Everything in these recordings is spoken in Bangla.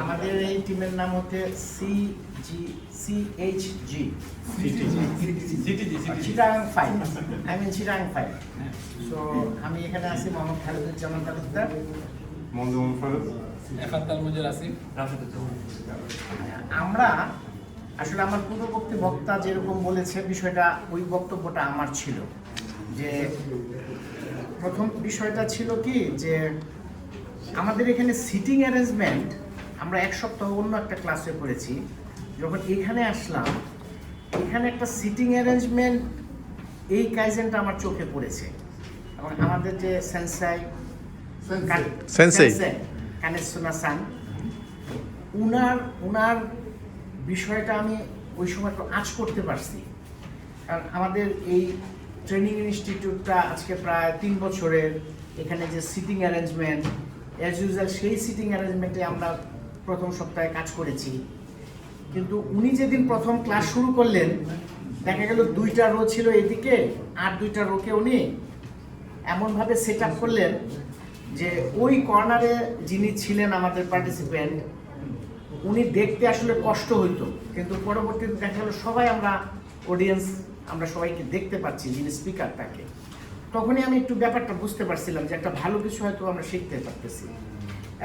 আমাদের এই টিমের নাম হচ্ছে সিএইচজি চিটাং 5 চিটাং 5। সো আমি এখানে আছি মোহাম্মদ খালেদুজ্জামান তালুকদার, আমরা আসলে আমার পূর্ববর্তী বক্তা যেরকম বলেছে বিষয়টা ওই বক্তব্যটা আমার ছিল যে প্রথম বিষয়টা ছিল কি যে আমাদের এখানে সিটিং অ্যারেঞ্জমেন্ট আমরা এক সপ্তাহ অন্য একটা ক্লাসে করেছি, যখন এখানে আসলাম এখানে একটা সিটিং অ্যারেঞ্জমেন্ট এই কাইজেনটা আমার চোখে পড়েছে এবং আমাদের যে সেন্সাই কানেসুনা-সান উনার বিষয়টা আমি ওই সময় একটু আঁচ করতে পারছি। কারণ আমাদের এই ট্রেনিং ইনস্টিটিউটটা আজকে প্রায় 3 বছরের, এখানে যে সিটিং অ্যারেঞ্জমেন্ট অ্যাজ ইউজুয়াল সেই সিটিং অ্যারেঞ্জমেন্টে আমরা প্রথম সপ্তাহে কাজ করেছি, কিন্তু উনি যেদিন প্রথম ক্লাস শুরু করলেন দেখা গেল 2টা রো ছিল এদিকে আর 2টা রোকে উনি এমনভাবে সেট আপ করলেন যে ওই কর্নারে যিনি ছিলেন আমাদের পার্টিসিপেন্ট উনি দেখতে আসলে কষ্ট হইতো, কিন্তু পরবর্তীতে দেখা গেল সবাই আমরা অডিয়েন্স আমরা সবাইকে দেখতে পাচ্ছি যিনি স্পিকার তাকে, তখনই আমি একটু ব্যাপারটা বুঝতে পারছিলাম যে একটা ভালো কিছু হয়তো আমরা শিখতে পারতেছি।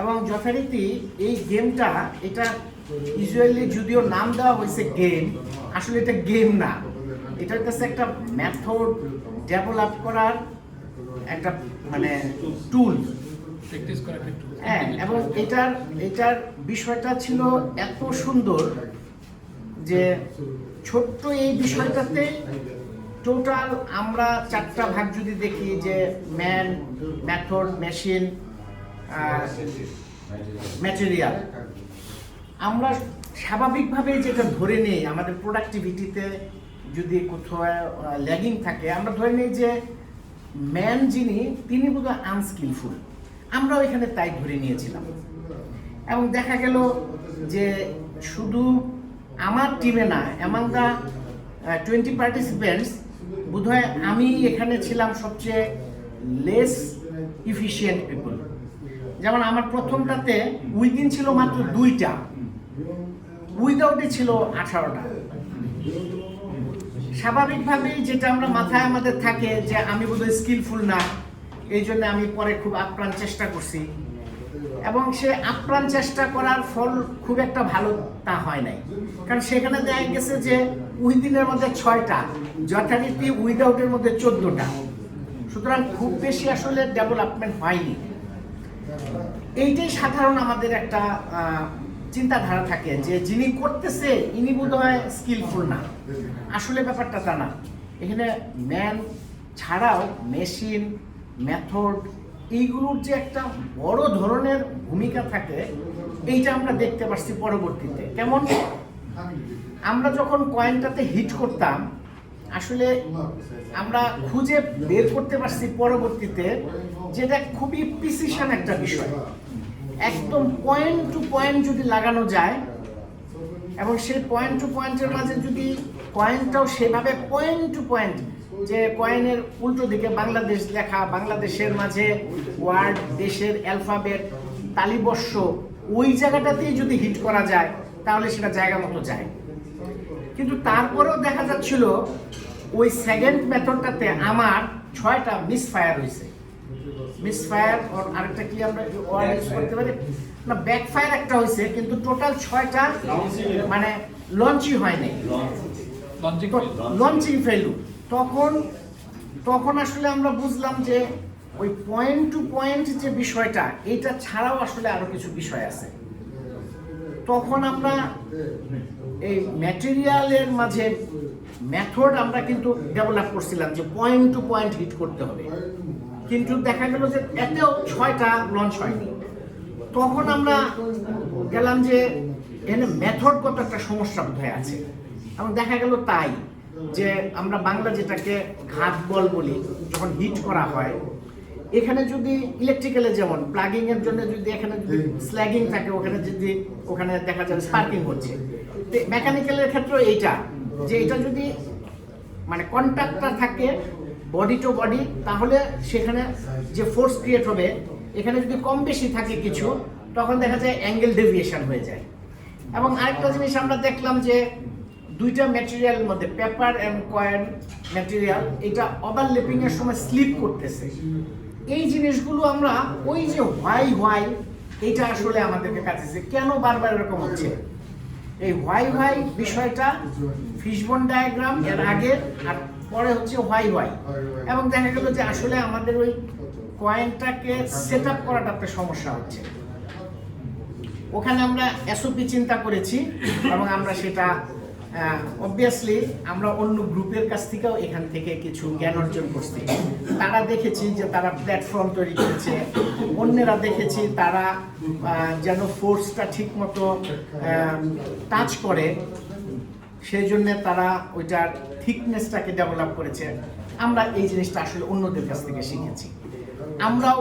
এবং যথারীতি এই গেমটা এটা ইউজুয়ালি যদিও নাম দেওয়া হয়েছে গেম, আসলে এটা গেম না, এটার কাছে একটা মেথড ডেভেলপ করার একটা মানে টুল। হ্যাঁ, এবং এটার বিষয়টা ছিল এত সুন্দর যে ছোট্ট এই বিষয়টাতে টোটাল আমরা 4টা ভাগ যদি দেখি যে ম্যান, মেথড, মেশিন, ম্যাটেরিয়াল, আমরা স্বাভাবিকভাবেই যেটা ধরে নিই আমাদের প্রোডাক্টিভিটিতে যদি কোথাও ল্যাগিং থাকে আমরা ধরে নিই যে ম্যান যিনি তিনি বোধহয় আনস্কিলফুল, আমরাও এখানে তাই ধরে নিয়েছিলাম। এবং দেখা গেল যে শুধু আমার টিমে না, অ্যামাং দ্য 20 পার্টিসিপেন্টস বোধহয় আমি এখানে ছিলাম সবচেয়ে লেস ইফিশিয়েন্ট পিপল। যেমন আমার প্রথমটাতে উইদিন ছিল মাত্র 2টা, উইদাউটে ছিল 18টা। স্বাভাবিকভাবেই যেটা আমরা মাথায় আমাদের থাকে যে আমি বোধহয় স্কিলফুল না, এই জন্য আমি পরে খুব আপ্রাণ চেষ্টা করছি, এবং সে আপ্রাণ চেষ্টা করার ফল খুব একটা ভালো তা হয় নাই, কারণ সেখানে দেখা গেছে যে উইদিনের মধ্যে 6টা, যথারীতি উইদাউটের মধ্যে 14টা, সুতরাং খুব বেশি আসলে ডেভেলপমেন্ট হয়নি। এইটাই সাধারণ আমাদের একটা চিন্তাধারা থাকে যে যিনি করতেছে ইনি বোধহয় স্কিলফুল না, আসলে ব্যাপারটা তা না। এখানে ম্যান ছাড়াও মেশিন, মেথড এইগুলোর যে একটা বড় ধরনের ভূমিকা থাকে এইটা আমরা দেখতে পাচ্ছি পরবর্তীতে। কেমন আমরা যখন কয়েনটাতে হিট করতাম আসলে আমরা খুঁজে বের করতে পারছি পরবর্তীতে যেটা খুবই প্রিসিশন একটা বিষয়, একদম পয়েন্ট টু পয়েন্ট যদি লাগানো যায় এবং সেই পয়েন্ট টু পয়েন্টের মাঝে যদি কয়েনটাও সেভাবে পয়েন্ট টু পয়েন্ট, যে কয়েনের উল্টো দিকে বাংলাদেশ লেখা, বাংলাদেশের মাঝে ওয়ার্ড, দেশের অ্যালফাবেট, তালিবর্ষ, ওই জায়গাটাতেই যদি হিট করা যায় তাহলে সেটা জায়গা মতো যায়। কিন্তু তারপরেও দেখা যাচ্ছিল ওই সেকেন্ড মেথডটাতে আমার 6টা মিসফায়ার হয়েছে। মিসফায়ার আর আরেকটা কি আমরা ওয়ার্ড ইউজ করতে পারি না, ব্যাকফায়ার একটা হয়েছে, কিন্তু টোটাল 6টা মানে লঞ্চই হয় নাই, লঞ্চিং ফেলু। তখন আসলে আমরা বুঝলাম যে ওই পয়েন্ট টু পয়েন্ট যে বিষয়টা এইটা ছাড়াও আসলে আরো কিছু বিষয় আছে। তখন আমরা এই ম্যাটেরিয়ালের মাঝে মেথড আমরা কিন্তু ডেভেলপ করছিলাম যে পয়েন্ট টু পয়েন্ট হিট করতে হবে, কিন্তু দেখা গেল যে এতেও 6টা লঞ্চ হয়নি। তখন আমরা গেলাম যে এখানে মেথডগত একটা সমস্যা বোধহয় আছে, এবং দেখা গেল তাই যে আমরা বাংলা যেটাকে ঘাত বল বলি, যখন হিট করা হয় এখানে যদি ইলেকট্রিক্যালে যেমন প্লাগিং এর জন্য যদি এখানে যদি স্ল্যাগিং থাকে ওখানে দেখা যাবে স্পার্কিং হচ্ছে, মেকানিক্যালের ক্ষেত্রে এইটা যে এটা যদি মানে কন্ট্যাক্টটা থাকে বডি টু বডি তাহলে সেখানে যে ফোর্স ক্রিয়েট হবে এখানে যদি কম বেশি থাকে কিছু তখন দেখা যায় অ্যাঙ্গেল ডেভিয়েশন হয়ে যায়। এবং আরেকটা জিনিস আমরা দেখলাম যে দুইটা ম্যাটেরিয়ালের মধ্যে পেপার অ্যান্ড কয়েন ম্যাটেরিয়াল এটা ওভারল্যাপিং এর সময় স্লিপ করতেছে। এই জিনিসগুলো আমরা ওই যে হোয়াই এটা আসলে আমাদেরকে কাছে কেন বারবার এরকম হচ্ছে, এই হোয়াই বিষয়টা ফিশবোন ডায়াগ্রাম এর আগে আর পরে হচ্ছে হোয়াই এবং দেখা গেল যে আসলে আমাদের ওই কয়েনটাকে সেট আপ করাটা একটা সমস্যা হচ্ছে। ওখানে আমরা এসওপি চিন্তা করেছি এবং আমরা সেটা অবভিয়াসলি আমরা অন্য গ্রুপের কাছ থেকেও এখান থেকে কিছু জ্ঞান অর্জন করছি। তারা দেখেছি যে তারা প্ল্যাটফর্ম তৈরি করেছে, অন্যেরা দেখেছি তারা যেন ফোর্সটা ঠিক মতো টাচ করে সেই জন্য তারা ওইটার থিকনেসটাকে ডেভেলপ করেছে। আমরা এই জিনিসটা আসলে অন্যদের কাছ থেকে শিখেছি। আমরাও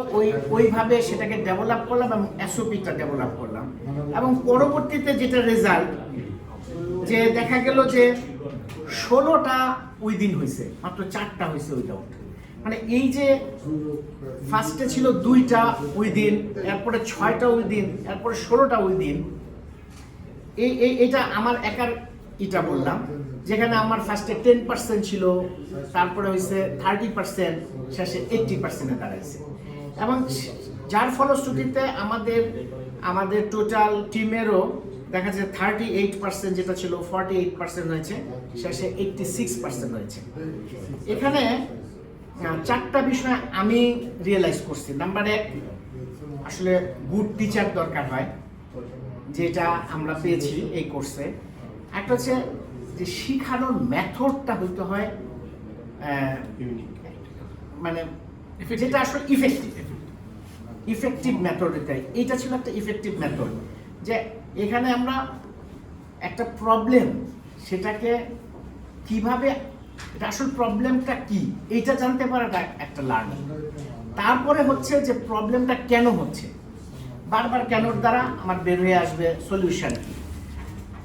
ওইভাবে সেটাকে ডেভেলপ করলাম এবং এসওপিটা ডেভেলপ করলাম এবং পরবর্তীতে যেটা রেজাল্ট যে দেখা গেল যে 16টা উইদিন হয়েছে, মাত্র 4টা হয়েছে উইদাউট। মানে এই যে ফার্স্টে ছিল 2টা উইদিন, এরপরে 6টা উইদিন, এরপরে 16টা উইদিন। এটা আমার একার এটা বললাম, যেখানে আমার ফার্স্টে 10% ছিল, তারপরে হয়েছে 30%, শেষে 80%-এ দাঁড়াইছে। এবং যার ফলশ্রুতিতে আমাদের টোটাল টিমেরও দেখা যায় 38% যেটা ছিল 48% হয়েছে, শেষে 86% হয়েছে। এখানে 4টা বিষয় আমি রিয়েলাইজ করছি। নাম্বার 1, আসলে গুড টিচার দরকার হয়, যেটা আমরা পেয়েছি এই কোর্সে। একটা হচ্ছে যে শিখানোর মেথডটা হইতে হয় মানে যেটা আসলে ইফেক্টিভ মেথড। এটা ছিল একটা ইফেক্টিভ মেথড, যে এখানে আমরা একটা প্রবলেম সেটাকে কিভাবে, এটা আসল প্রবলেমটা কি এইটা জানতে পারাটা একটা লার্নিং। তারপরে হচ্ছে যে প্রবলেমটা কেন হচ্ছে, বারবার কেনর দ্বারা আমার বের হয়ে আসবে সলিউশন কি।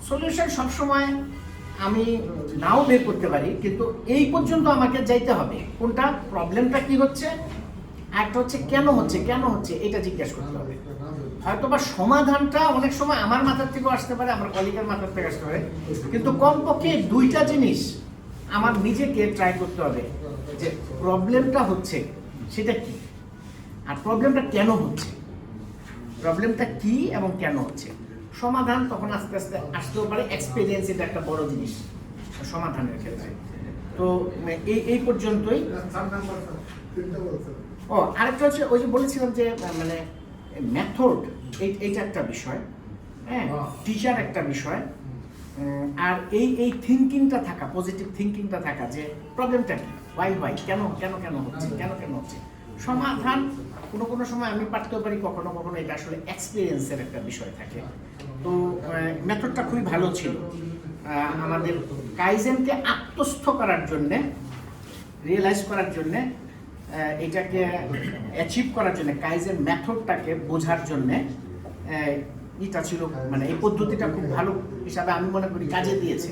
সলিউশন সবসময় আমি নাও বের করতে পারি, কিন্তু এই পর্যন্ত আমাকে যাইতে হবে কোনটা প্রবলেমটা কি হচ্ছে, একটা হচ্ছে কেন হচ্ছে এটা জিজ্ঞেস করতে হবে। হয়তো বা সমাধানটা অনেক সময় আমার মাথার থেকেও আসতে পারে, আমার কলিগের মাথার থেকে আসতে পারে, কিন্তু কমপক্ষে 2টা জিনিস আমার নিজেকে ট্রাই করতে হবে, যে প্রবলেমটা হচ্ছে সেটা কি, আর প্রবলেমটা কেন হচ্ছে, প্রবলেমটা কি এবং কেন হচ্ছে। সমাধান তখন আস্তে আস্তে আসতেও পারে, এক্সপেরিয়েন্স এটা একটা বড় জিনিস সমাধানের ক্ষেত্রে। তো এই পর্যন্তই। আরেকটা হচ্ছে ওই যে বলেছিলাম যে মানে মেথড, এইটা একটা বিষয়, হ্যাঁ, টিচার একটা বিষয়, আর এই থিঙ্কিংটা থাকা, পজিটিভ থিঙ্কিংটা থাকা, যে প্রবলেমটা কি, হোয়াই কেন হচ্ছে। সমাধান কোনো সময় আমি পারতেও পারি, কখনো এটা আসলে এক্সপিরিয়েন্সের একটা বিষয় থাকে। তো মেথডটা খুবই ভালো ছিল আমাদের কাইজেনকে আত্মস্থ করার জন্যে, রিয়েলাইজ করার জন্যে, এটাকে অ্যাচিভ করার জন্য, কাইজেন মেথডটাকে বোঝার জন্যে এটা ছিল, মানে এই পদ্ধতিটা খুব ভালো হিসাবে আমি মনে করি কাজে দিয়েছে।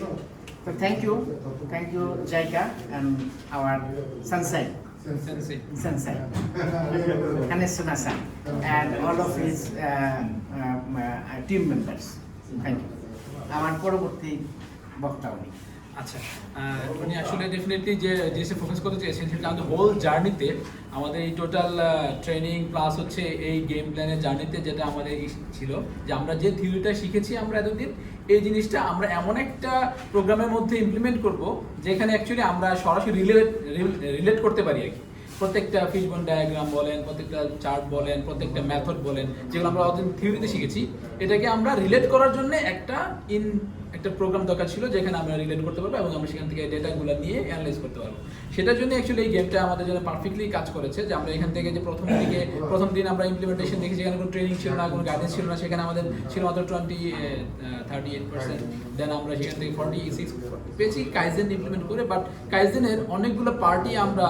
তো থ্যাংক ইউ জায়গা and our Sensei Kanesuna-san and all of his team members. Thank you. আমার পরবর্তী বক্তা উনি। আচ্ছা, উনি আসলে ডেফিনেটলি যে জিনিসে ফোকাস করতে চেয়েছেন সেটা আমাদের হোল জার্নিতে, আমাদের এই টোটাল ট্রেনিং প্লাস হচ্ছে এই গেম প্ল্যানের জার্নিতে যেটা আমাদের ছিল, যে আমরা যে থিওরিটা শিখেছি আমরা এতদিন, এই জিনিসটা আমরা এমন একটা প্রোগ্রামের মধ্যে ইমপ্লিমেন্ট করব যেখানে অ্যাকচুয়ালি আমরা সরাসরি রিলেট করতে পারি আর কি। প্রত্যেকটা ফিশবোন ডায়াগ্রাম বলেন, প্রত্যেকটা চার্ট বলেন, প্রত্যেকটা মেথড বলেন, যেগুলো আমরা অতদিন থিওরিতে শিখেছি, এটাকে আমরা রিলেট করার জন্য একটা প্রোগ্রাম দরকার ছিল যেখানে আমরা রিলেট করতে পারবো এবং আমরা সেখান থেকে ডেটাগুলো নিয়ে অ্যানালাইজ করতে পারবো। সেটার জন্য অ্যাকচুয়ালি এই গেমটা আমাদের জন্য পারফেক্টলি কাজ করেছে, যে আমরা এখান থেকে যে প্রথম দিন আমরা ইমপ্লিমেন্টেশন দেখি, যেখানে কোনো ট্রেনিং ছিল না, কোনো গাইডেন্স ছিল না, সেখানে আমাদের ছিল মাত্র 38%। দেন আমরা সেখান থেকে 46 পেয়েছি কাইজেন ইমপ্লিমেন্ট করে। বাট কাইজেনের অনেকগুলো পার্টি আমরা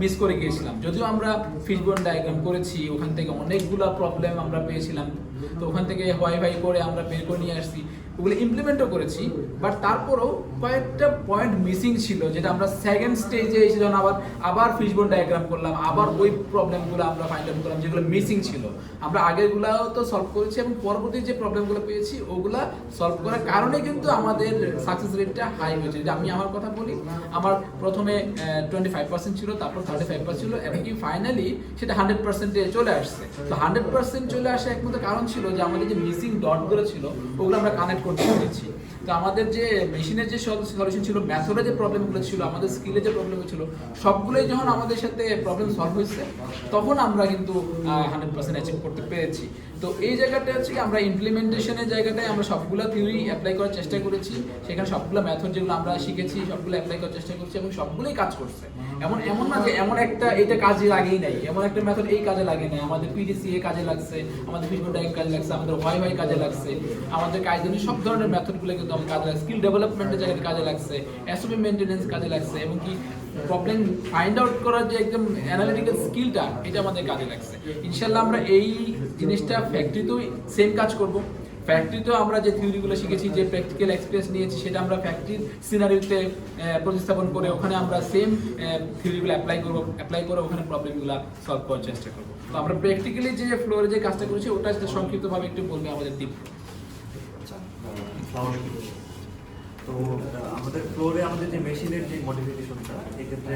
মিস করে গিয়েছিলাম, যদিও আমরা ফিশবোন ডায়াগ্রাম করেছি, ওখান থেকে অনেকগুলো প্রবলেম আমরা পেয়েছিলাম, তো ওখান থেকে ওয়াইফাই করে আমরা বের করে নিয়ে আসছি, ওগুলো ইমপ্লিমেন্টও করেছি। বাট তারপরেও কয়েকটা পয়েন্ট মিসিং ছিল, যেটা আমরা সেকেন্ড স্টেজে এসে যখন আবার ফিশবোন ডায়াগ্রাম করলাম, আবার ওই প্রবলেমগুলো আমরা ফাইন্ড আউট করলাম যেগুলো মিসিং ছিল। আমরা আগেরগুলাও তো সলভ করেছি এবং পরবর্তী যে প্রবলেমগুলো পেয়েছি ওগুলা সলভ করার কারণে কিন্তু আমাদের সাকসেস রেটটা হাই হয়েছে। যদি আমি আমার কথা বলি, আমার প্রথমে 25% ছিল, তারপর 35% ছিল, এবং কি ফাইনালি সেটা 100%-এ চলে আসছে। তো 100% চলে আসা একমাত্র কারণ ছিল যে আমাদের যে মিসিং ডটগুলো ছিল ওগুলো আমরা কানেক্ট করতে পেরেছি। তো আমাদের যে মেশিনের যে সলিউশন ছিল, ম্যাথডের যে প্রবলেমগুলো ছিল, আমাদের স্কিলের যে প্রবলেমগুলো ছিল, সবগুলোই যখন আমাদের সাথে প্রবলেম সলভ হয়েছে তখন আমরা কিন্তু 100% অ্যাচিভ করতে পেরেছি। তো এই জায়গাটা হচ্ছে আমরা ইমপ্লিমেন্টেশনের জায়গাটায় আমরা সবগুলো থিওরি অ্যাপ্লাই করার চেষ্টা করেছি, সেখানে সবগুলো মেথড যেগুলো আমরা শিখেছি সবগুলো অ্যাপ্লাই করার চেষ্টা করছি এবং সবগুলোই কাজ করছে। এমন না যে এমন একটা এটা কাজে লাগেই নাই, এমন একটা মেথড এই কাজে লাগে নাই। আমাদের পিডিসিএ কাজে লাগছে, আমাদের ফিশবোন ডায়াগ্রাম কাজে লাগছে, আমাদের ওয়াইফাই কাজে লাগছে, আমাদের কাইজেনের সব ধরনের মেথডগুলো কিন্তু আমাদের কাজে লাগছে, স্কিল ডেভেলপমেন্টের জায়গায় কাজে লাগছে, এসওপি মেইনটেনেন্স কাজে লাগছে, এবং কি প্রবলেম ফাইন্ড আউট করার যে একদম অ্যানালিটিক্যাল স্কিলটা এটা আমাদের কাজে লাগছে। ইনশাআল্লাহ আমরা এই জিনিসটা ফ্যাক্টরিতেও সেম কাজ করব। ফ্যাক্টরিতেও আমরা যে থিওরিগুলো শিখেছি, যে প্র্যাকটিক্যাল এক্সপিরিয়েন্স নিয়েছি, সেটা আমরা ফ্যাক্টরির সিনারিওতে প্রতিস্থাপন করে ওখানে আমরা সেম থিওরিগুলো অ্যাপ্লাই করে ওখানে প্রবলেমগুলো সলভ করার চেষ্টা করব। তো আমরা প্র্যাকটিক্যালি যে ফ্লোরে যে কাজটা করেছি ওটা সংক্ষিপ্তভাবে একটু বলবে আমাদের টিম। তো আমাদের ফ্লোরে আমাদের যে মেশিনের যে মডিফিকেশনটা, এক্ষেত্রে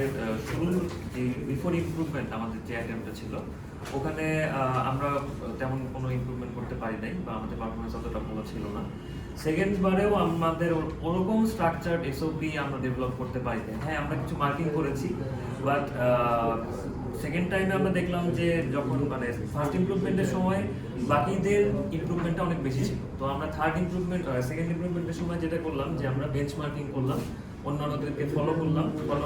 শুরুর যে বিফোর ইমপ্রুভমেন্ট আমাদের যে আইটেমটা ছিল, ওখানে আমরা তেমন কোনো ইমপ্রুভমেন্ট করতে পারি নাই বা আমাদের পারফরমেন্স অতটা ভালো ছিল না। সেকেন্ড বারেও আমাদের ওরকম স্ট্রাকচার এসওপি আমরা ডেভেলপ করতে পারি নাই। হ্যাঁ, আমরা কিছু মার্কিং করেছি, বাট সেকেন্ড টাইমে আমরা দেখলাম যে যখন মানে ফার্স্ট ইমপ্রুভমেন্টের সময় বাকিদের ইমপ্রুভমেন্টটা অনেক বেশি ছিল। তো আমরা সেকেন্ড ইমপ্রুভমেন্টের সময় যেটা করলাম যে আমরা বেঞ্চ মার্কিং করলাম, অন্যান্যদেরকে ফলো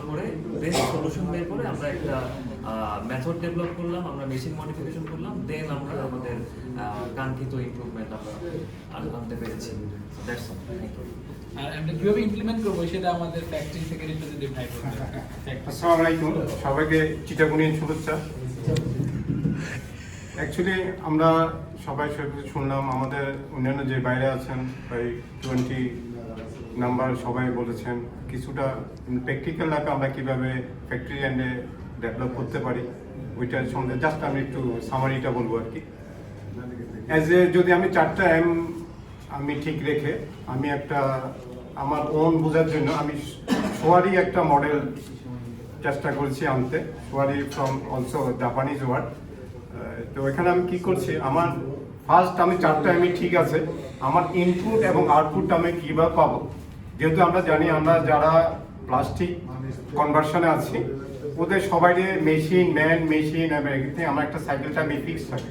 করে বেস্ট সলিউশন বের করে আমরা একটা মেথড ডেভেলপ করলাম, আমরা মেশিন মডিফিকেশন করলাম, দেন আমরা আমাদের কাঙ্ক্ষিত ইমপ্রুভমেন্ট আমরা আনতে পেরেছি। That's all. Thank you. আর আমরা কিভাবে ইমপ্লিমেন্ট করবো সেটা আমাদের ফ্যাক্টরি থেকে রিপ্রেজেন্টেটিভ ভাই করবে। আসসালামু আলাইকুম, সবাইকে চিটাগুনির শুভেচ্ছা। অ্যাকচুয়ালি আমরা সবাই শুনলাম, আমাদের অন্যান্য যে বাইরে আছেন প্রায় 20 নাম্বার সবাই বলেছেন কিছুটা প্র্যাকটিক্যাল লাইফে আমরা কীভাবে ফ্যাক্টরি অ্যান্ডে ডেভেলপ করতে পারি ওইটার সঙ্গে জাস্ট আমি একটু সামারিটা বলবো আর কি। যদি আমি 4টা এম আমি ঠিক রেখে আমি একটা আমার ওন বোঝার জন্য আমি সোয়ারি একটা মডেল চেষ্টা করেছি আনতে, সোয়ারি ফ্রম অলসো জাপানিজ ওয়ার্ড। তো এখানে আমি কি করছি, আমার ফার্স্ট আমি 4টা এমই ঠিক আছে, আমার ইনপুট এবং আউটপুটটা আমি কীভাবে পাবো। যেহেতু আমরা জানি আমরা যারা প্লাস্টিক কনভার্সনে আছি ওদের সবাই মেশিন এবং এভরিথিং আমার একটা সাইকেলটা আমি ফিক্স থাকে।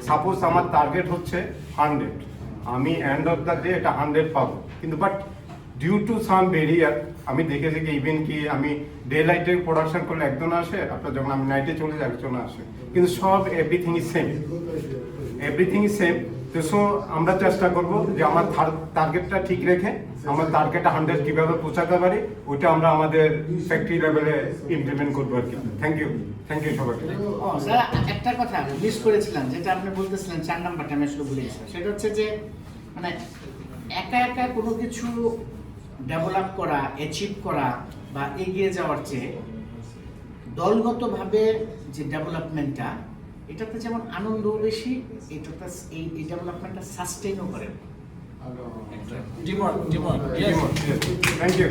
সাপোজ আমার টার্গেট হচ্ছে 100, আমি এন্ড অফ দ্য ডে এটা 100 পাবো, কিন্তু বাট ডিউ টু সাম ভেরিয়ার আমি দেখেছি কি ইভেন কি আমি ডে লাইটে প্রোডাকশন করলে একজন আসে, আপনার যখন আমি নাইটে চলে যাই একজন আসে, কিন্তু সব এভরিথিং ইজ সেম। তো সো আমরা চেষ্টা করবো যে আমার টার্গেটটা ঠিক রেখে আমার টার্গেটটা 100 কীভাবে পৌঁছাতে পারি ওইটা আমরা আমাদের ফ্যাক্টরি লেভেলে ইমপ্লিমেন্ট করবো আর কি। থ্যাংক ইউ সবাইকে। স্যার, একটা কথা মিস করেছিলাম, যেটা আপনি বলতেছিলেন 4 নাম্বারটা আমি আসলে ভুলে গেছিলাম। সেটা হচ্ছে যে মানে একা কোনো কিছু ডেভেলপ করা, অ্যাচিভ করা বা এগিয়ে যাওয়ার চেয়ে দলগতভাবে যে ডেভেলপমেন্টটা, এটাতে যেমন আনন্দও বেশি, এটাতে এই ডেভেলপমেন্টটা সাস্টেইনও করে। ডিমন, থ্যাংক ইউ।